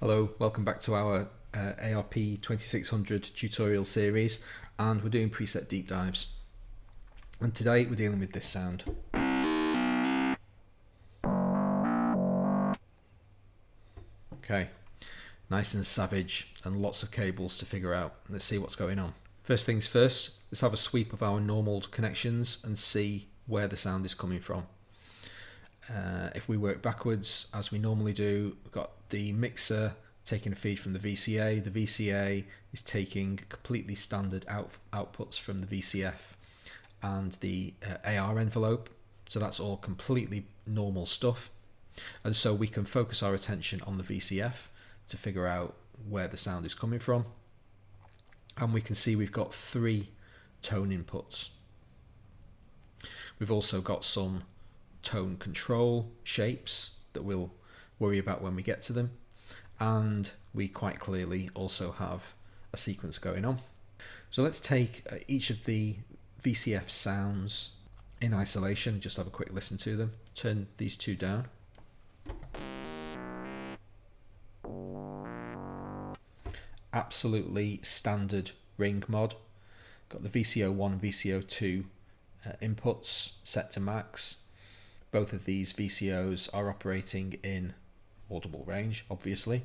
Hello, welcome back to our ARP 2600 tutorial series, and we're doing preset deep dives. And today we're dealing with this sound. Okay, nice and savage and lots of cables to figure out. Let's see what's going on. First things first, let's have a sweep of our normal connections and see where the sound is coming from. If we work backwards as we normally do, we've got the mixer taking a feed from the VCA. The VCA is taking completely standard outputs from the VCF and the AR envelope, so that's all completely normal stuff. And so we can focus our attention on the VCF to figure out where the sound is coming from. And we can see we've got 3 tone inputs. We've also got some tone control shapes that we'll worry about when we get to them, and we quite clearly also have a sequence going on. So let's take each of the VCF sounds in isolation, just have a quick listen to them. Turn these 2 down. Absolutely standard ring mod. Got the VCO1 and VCO2 inputs set to max. Both of these VCOs are operating in audible range, obviously.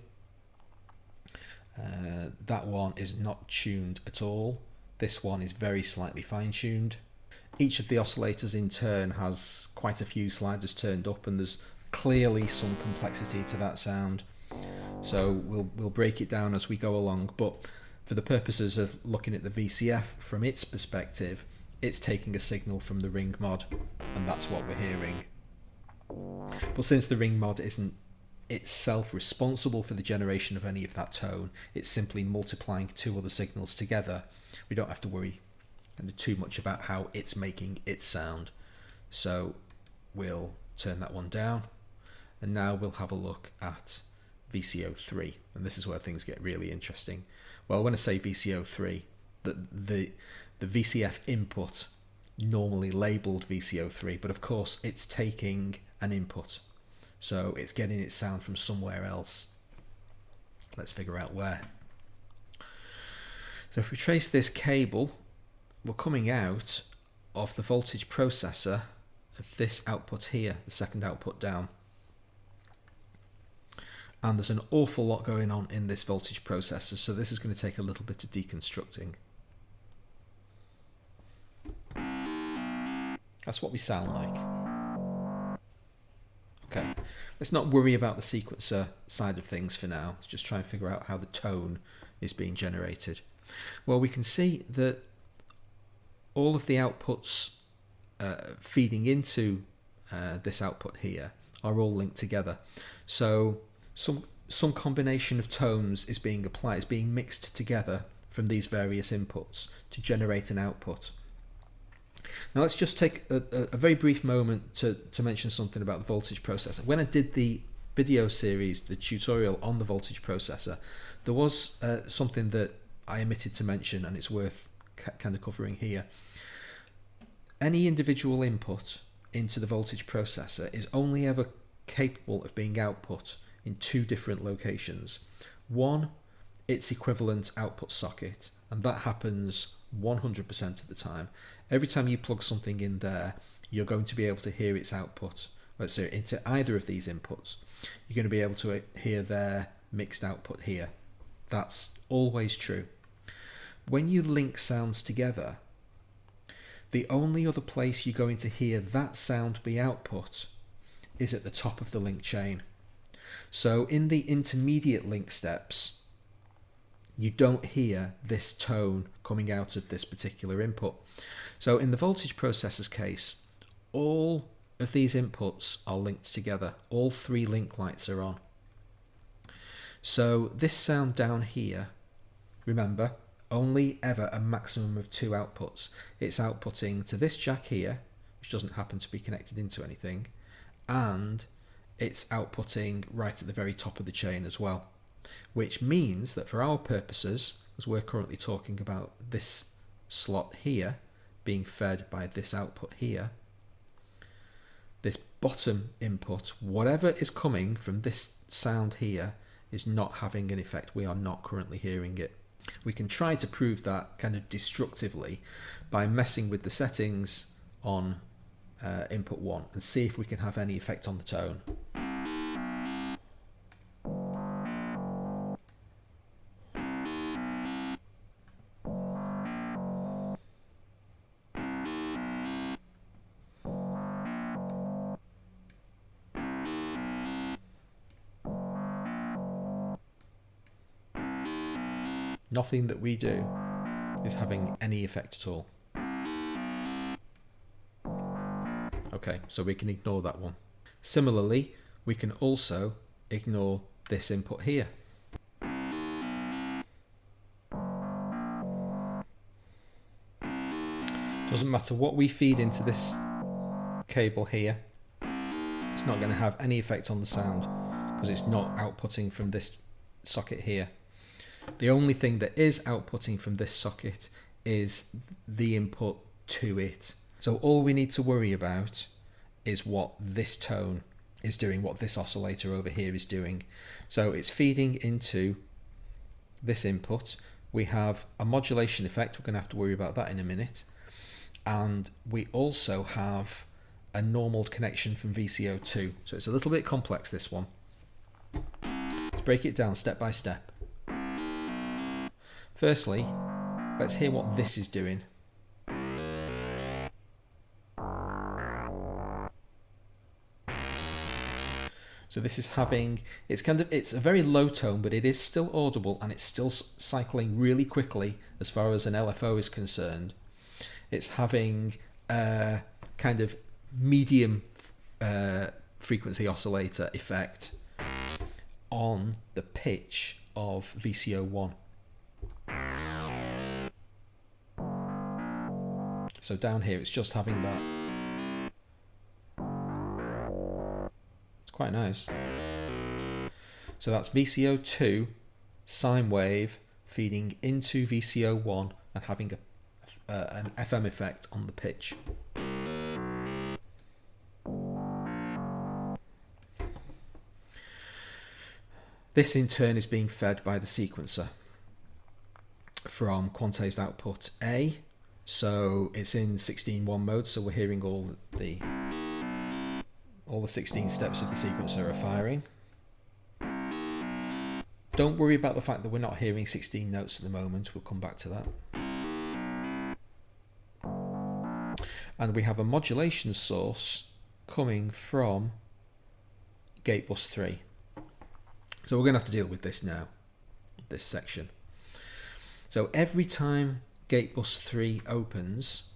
That one is not tuned at all. This one is very slightly fine-tuned. Each of the oscillators in turn has quite a few sliders turned up, and there's clearly some complexity to that sound. So we'll break it down as we go along, but for the purposes of looking at the VCF from its perspective, it's taking a signal from the ring mod, and that's what we're hearing. But since the ring mod isn't itself responsible for the generation of any of that tone, it's simply multiplying 2 other signals together. We don't have to worry too much about how it's making its sound. So we'll turn that one down, and now we'll have a look at VCO3, and this is where things get really interesting. Well, when I say VCO3, the VCF input normally labeled VCO3, but of course it's taking an input, so it's getting its sound from somewhere else. Let's figure out where. So if we trace this cable, we're coming out of the voltage processor of this output here, the second output down. And there's an awful lot going on in this voltage processor, so this is going to take a little bit of deconstructing. That's what we sound like. Okay, let's not worry about the sequencer side of things for now. Let's just try and figure out how the tone is being generated. Well, we can see that all of the outputs feeding into this output here are all linked together. So some combination of tones is being applied, is being mixed together from these various inputs to generate an output. Now let's just take a very brief moment to mention something about the voltage processor. When I did the video series, the tutorial on the voltage processor, there was something that I omitted to mention, and it's worth kind of covering here. Any individual input into the voltage processor is only ever capable of being output in 2 different locations. One, its equivalent output socket, and that happens 100% of the time. Every time you plug something in there, you're going to be able to hear its output. So into either of these inputs, you're going to be able to hear their mixed output here. That's always true. When you link sounds together, the only other place you're going to hear that sound be output is at the top of the link chain. So in the intermediate link steps, you don't hear this tone coming out of this particular input. So in the voltage processor's case, all of these inputs are linked together. All 3 link lights are on. So this sound down here, remember, only ever a maximum of 2 outputs. It's outputting to this jack here, which doesn't happen to be connected into anything, and it's outputting right at the very top of the chain as well. Which means that for our purposes, as we're currently talking about this slot here being fed by this output here, this bottom input, whatever is coming from this sound here, is not having an effect. We are not currently hearing it. We can try to prove that kind of destructively by messing with the settings on input 1 and see if we can have any effect on the tone. Nothing that we do is having any effect at all. Okay, so we can ignore that one. Similarly, we can also ignore this input here. Doesn't matter what we feed into this cable here, it's not going to have any effect on the sound because it's not outputting from this socket here. The only thing that is outputting from this socket is the input to it. So all we need to worry about is what this tone is doing, what this oscillator over here is doing. So it's feeding into this input. We have a modulation effect. We're going to have to worry about that in a minute. And we also have a normal connection from VCO2. So it's a little bit complex, this one. Let's break it down step by step. Firstly, let's hear what this is doing. So this is having, it's a very low tone, but it is still audible and it's still cycling really quickly as far as an LFO is concerned. It's having a kind of medium frequency oscillator effect on the pitch of VCO1. So down here it's just having that. It's quite nice. So that's VCO2 sine wave feeding into VCO1 and having an FM effect on the pitch. This in turn is being fed by the sequencer from quantized output A. So it's in 16.1 mode, so we're hearing all the 16 steps of the sequencer are firing. Don't worry about the fact that we're not hearing 16 notes at the moment, we'll come back to that. And we have a modulation source coming from gate bus 3. So we're going to have to deal with this now, this section. So every time gate bus 3 opens,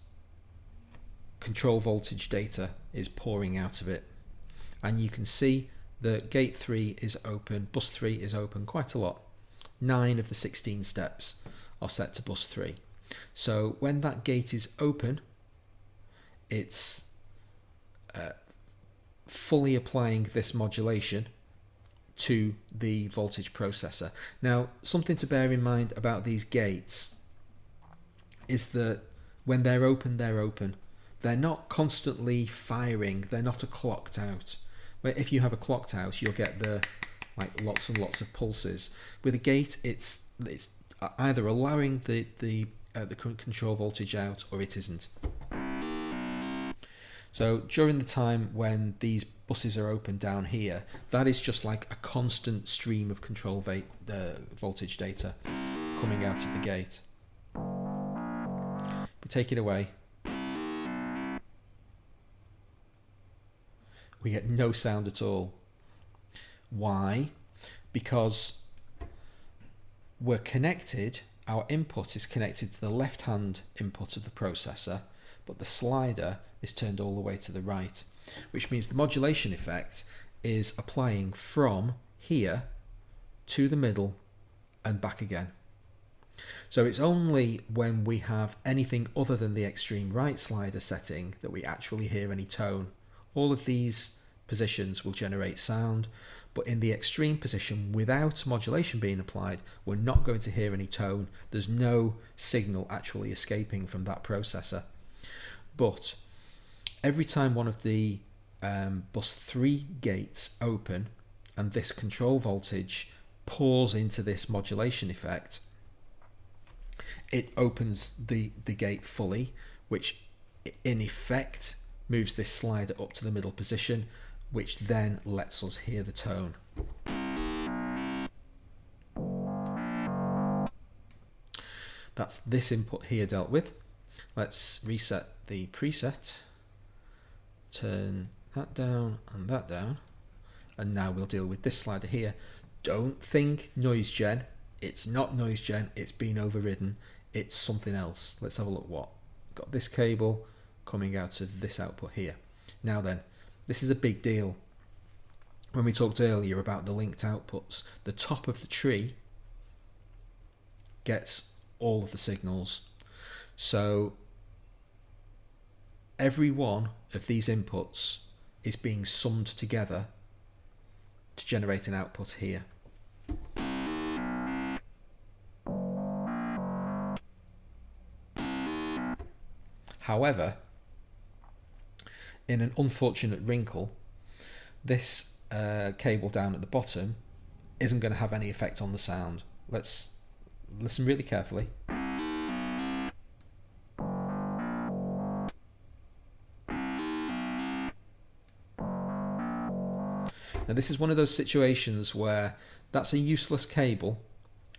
control voltage data is pouring out of it. And you can see that gate 3 is open, bus 3 is open quite a lot. 9 of the 16 steps are set to bus 3. So when that gate is open, it's fully applying this modulation to the voltage processor. Now, something to bear in mind about these gates is that when they're open, they're open. They're not constantly firing. They're not a clocked out. Where if you have a clocked out, you'll get the lots and lots of pulses. With a gate, it's either allowing the current control voltage out or it isn't. So during the time when these buses are open down here, that is just like a constant stream of control voltage data coming out of the gate. But take it away. We get no sound at all. Why? Because we're connected, our input is connected to the left-hand input of the processor, but the slider is turned all the way to the right, which means the modulation effect is applying from here to the middle and back again. So it's only when we have anything other than the extreme right slider setting that we actually hear any tone. All of these positions will generate sound, but in the extreme position without modulation being applied, we're not going to hear any tone. There's no signal actually escaping from that processor. But every time one of the bus 3 gates open and this control voltage pours into this modulation effect, it opens the gate fully, which in effect moves this slider up to the middle position, which then lets us hear the tone. That's this input here dealt with. Let's reset the preset, turn that down and that down, and now we'll deal with this slider here. Don't think noise gen. It's not noise gen, it's been overridden, it's something else. Let's have a look what. Got this cable coming out of this output here. Now then, this is a big deal. When we talked earlier about the linked outputs, the top of the tree gets all of the signals. So every one of these inputs is being summed together to generate an output here. However, in an unfortunate wrinkle, this cable down at the bottom isn't going to have any effect on the sound. Let's listen really carefully. Now this is one of those situations where that's a useless cable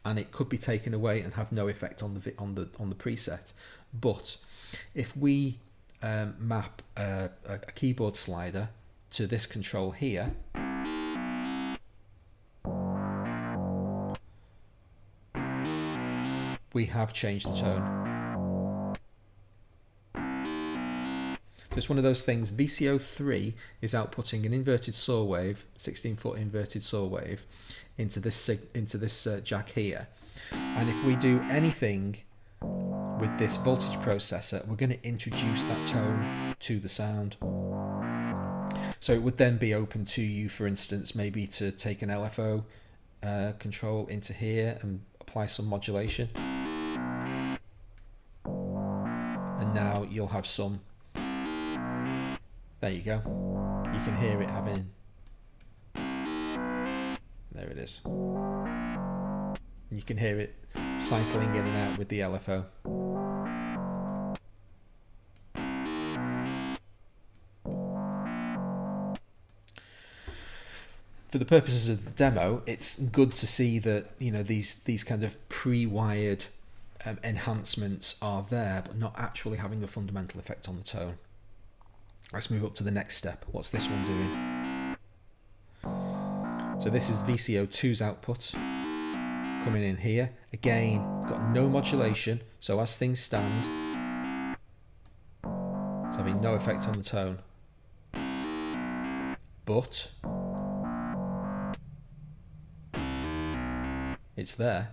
and it could be taken away and have no effect on the preset. But if we map a keyboard slider to this control here, we have changed the tone. So it's one of those things. VCO3 is outputting an inverted saw wave, 16-foot inverted saw wave, into this jack here. And if we do anything with this voltage processor, we're going to introduce that tone to the sound. So it would then be open to you, for instance, maybe to take an LFO control into here and apply some modulation. And now you'll have some. There you go. You can hear it having. There it is. You can hear it cycling in and out with the LFO. For the purposes of the demo, it's good to see that, you know, these kind of pre-wired enhancements are there, but not actually having a fundamental effect on the tone. Let's move up to the next step. What's this one doing? So this is VCO2's output coming in here. Again, got no modulation, so as things stand, it's having no effect on the tone. But it's there.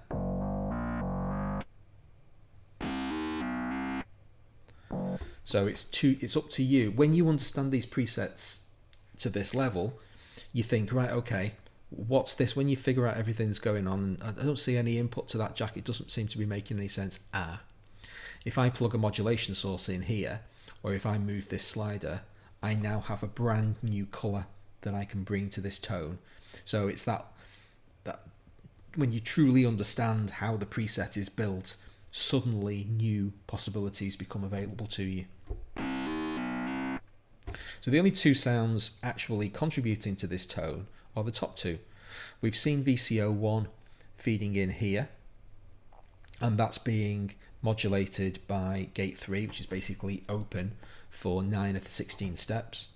So it's up to you. When you understand these presets to this level, you think, right, okay, what's this? When you figure out everything's going on, and I don't see any input to that jack, it doesn't seem to be making any sense. If I plug a modulation source in here, or if I move this slider, I now have a brand new colour that I can bring to this tone. So it's that when you truly understand how the preset is built, suddenly new possibilities become available to you. So the only two sounds actually contributing to this tone are the top two. We've seen VCO1 feeding in here, and that's being modulated by gate 3, which is basically open for 9 of the 16 steps.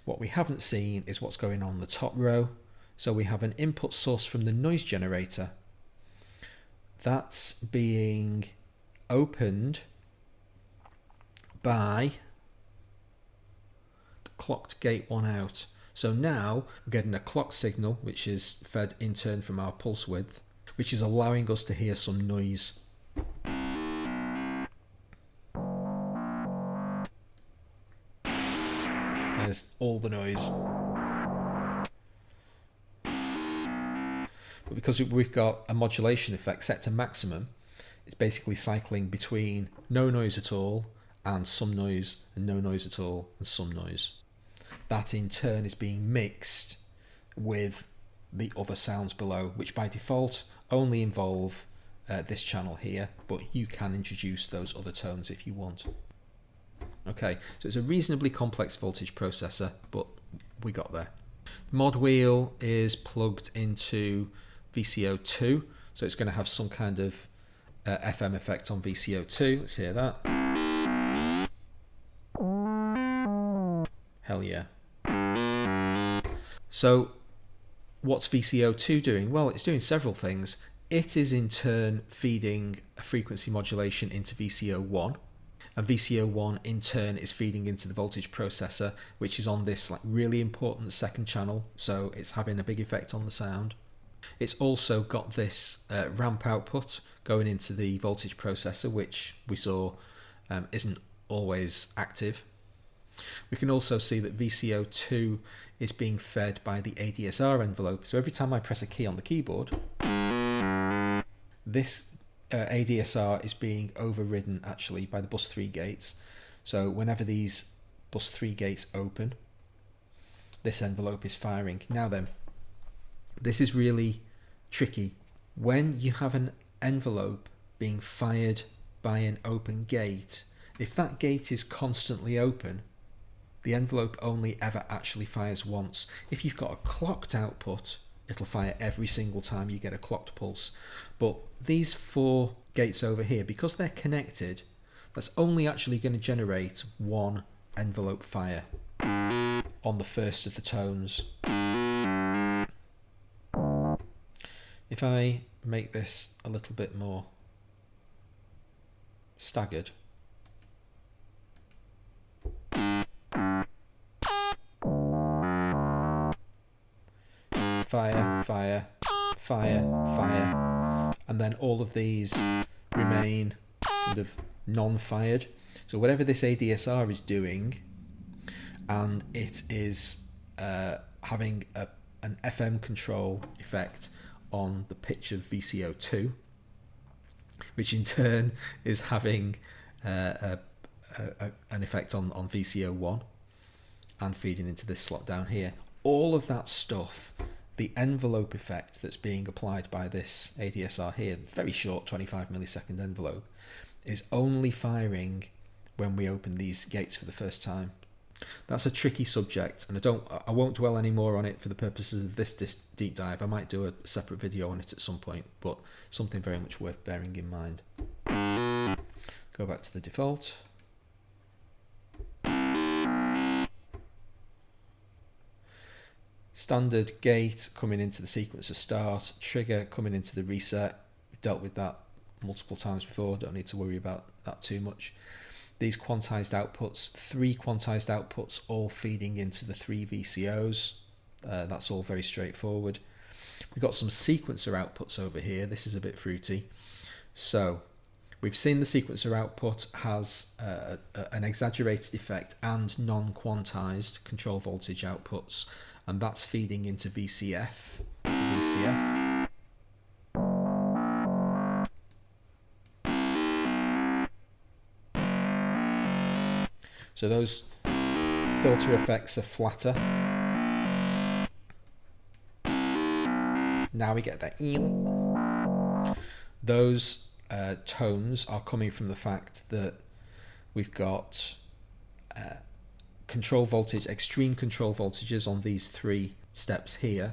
What we haven't seen is what's going on in the top row. So we have an input source from the noise generator. That's being opened by the clocked gate 1 out. So now we're getting a clock signal, which is fed in turn from our pulse width, which is allowing us to hear some noise. There's all the noise. But because we've got a modulation effect set to maximum, it's basically cycling between no noise at all and some noise, and no noise at all and some noise. That in turn is being mixed with the other sounds below, which by default only involve this channel here, but you can introduce those other tones if you want. Okay, so it's a reasonably complex voltage processor, but we got there. The mod wheel is plugged into VCO2, so it's going to have some kind of FM effect on VCO2. Let's hear that. Hell yeah. So what's VCO2 doing? Well, it's doing several things. It is in turn feeding a frequency modulation into VCO1, and VCO1 in turn is feeding into the voltage processor, which is on this like really important second channel, so it's having a big effect on the sound. It's also got this ramp output going into the voltage processor, which we saw isn't always active. We can also see that VCO2 is being fed by the ADSR envelope. So every time I press a key on the keyboard, this ADSR is being overridden actually by the bus 3 gates. So whenever these bus 3 gates open, this envelope is firing. Now then, this is really tricky. When you have an envelope being fired by an open gate, if that gate is constantly open, the envelope only ever actually fires once. If you've got a clocked output, it'll fire every single time you get a clocked pulse. But these 4 gates over here, because they're connected, that's only actually going to generate one envelope fire on the first of the tones. If I make this a little bit more staggered, fire, fire, fire, fire, and then all of these remain kind of non-fired. So whatever this ADSR is doing, and it is having an FM control effect on the pitch of VCO2, which in turn is having an effect on VCO1 and feeding into this slot down here. All of that stuff, the envelope effect that's being applied by this ADSR here, the very short 25 millisecond envelope, is only firing when we open these gates for the first time. That's a tricky subject, and I won't dwell any more on it for the purposes of this deep dive. I might do a separate video on it at some point, but something very much worth bearing in mind. Go back to the default. Standard gate coming into the sequencer start, trigger coming into the reset. We've dealt with that multiple times before, don't need to worry about that too much. These quantized outputs, 3 quantized outputs, all feeding into the 3 VCOs. That's all very straightforward. We've got some sequencer outputs over here. This is a bit fruity. So we've seen the sequencer output has an exaggerated effect and non-quantized control voltage outputs, and that's feeding into VCF. So those filter effects are flatter. Now we get that ew. Those tones are coming from the fact that we've got control voltage, extreme control voltages on these 3 steps here,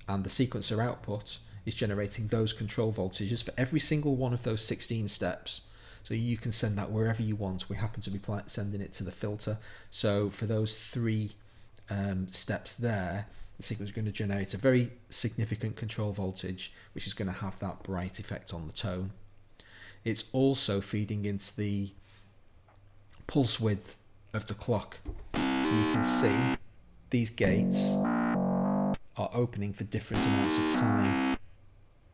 and the sequencer output is generating those control voltages for every single one of those 16 steps. So you can send that wherever you want. We happen to be sending it to the filter. So for those 3 steps there, the sequencer is going to generate a very significant control voltage, which is going to have that bright effect on the tone. It's also feeding into the pulse width of the clock. And you can see these gates are opening for different amounts of time.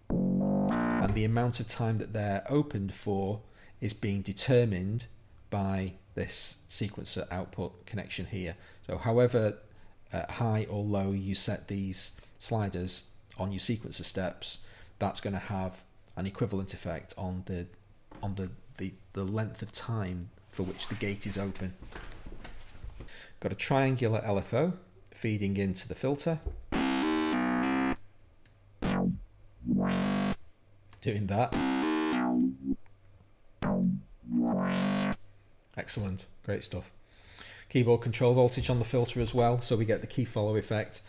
And the amount of time that they're opened for is being determined by this sequencer output connection here. So however high or low you set these sliders on your sequencer steps, that's going to have an equivalent effect on the length of time for which the gate is open. Got a triangular LFO feeding into the filter. doing that. Excellent, great stuff. Keyboard control voltage on the filter as well, so we get the key follow effect.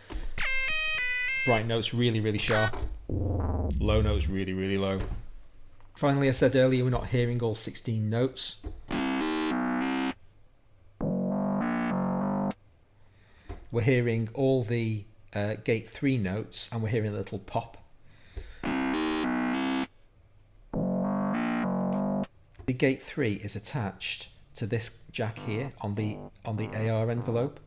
Bright notes really, really sharp. Low notes really, really low. Finally, I said earlier, we're not hearing all 16 notes. We're hearing all the gate 3 notes, and we're hearing a little pop. The gate 3 is attached to this jack here on the AR envelope.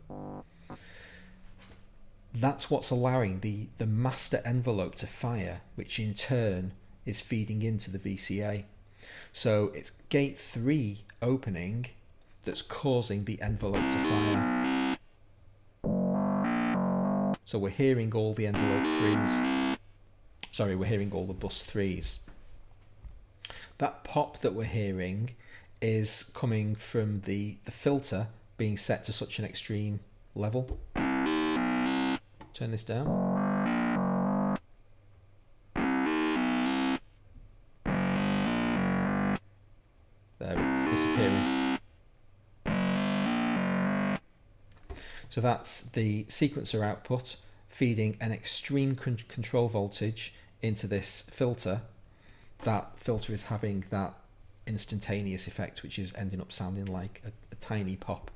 That's what's allowing the master envelope to fire, which in turn is feeding into the VCA. So it's gate 3 opening that's causing the envelope to fire. So we're hearing all the envelope 3s. Sorry, we're hearing all the bus 3s. That pop that we're hearing is coming from the filter being set to such an extreme level. Turn this down. There, it's disappearing. So that's the sequencer output feeding an extreme control voltage into this filter. That filter is having that instantaneous effect, which is ending up sounding like a tiny pop.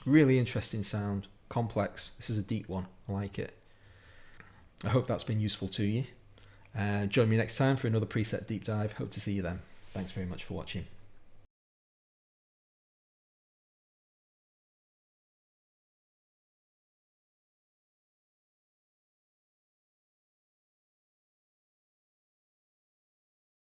Really interesting sound, complex. This is a deep one, I like it. I hope that's been useful to you. Join me next time for another preset deep dive. Hope to see you then. Thanks very much for watching.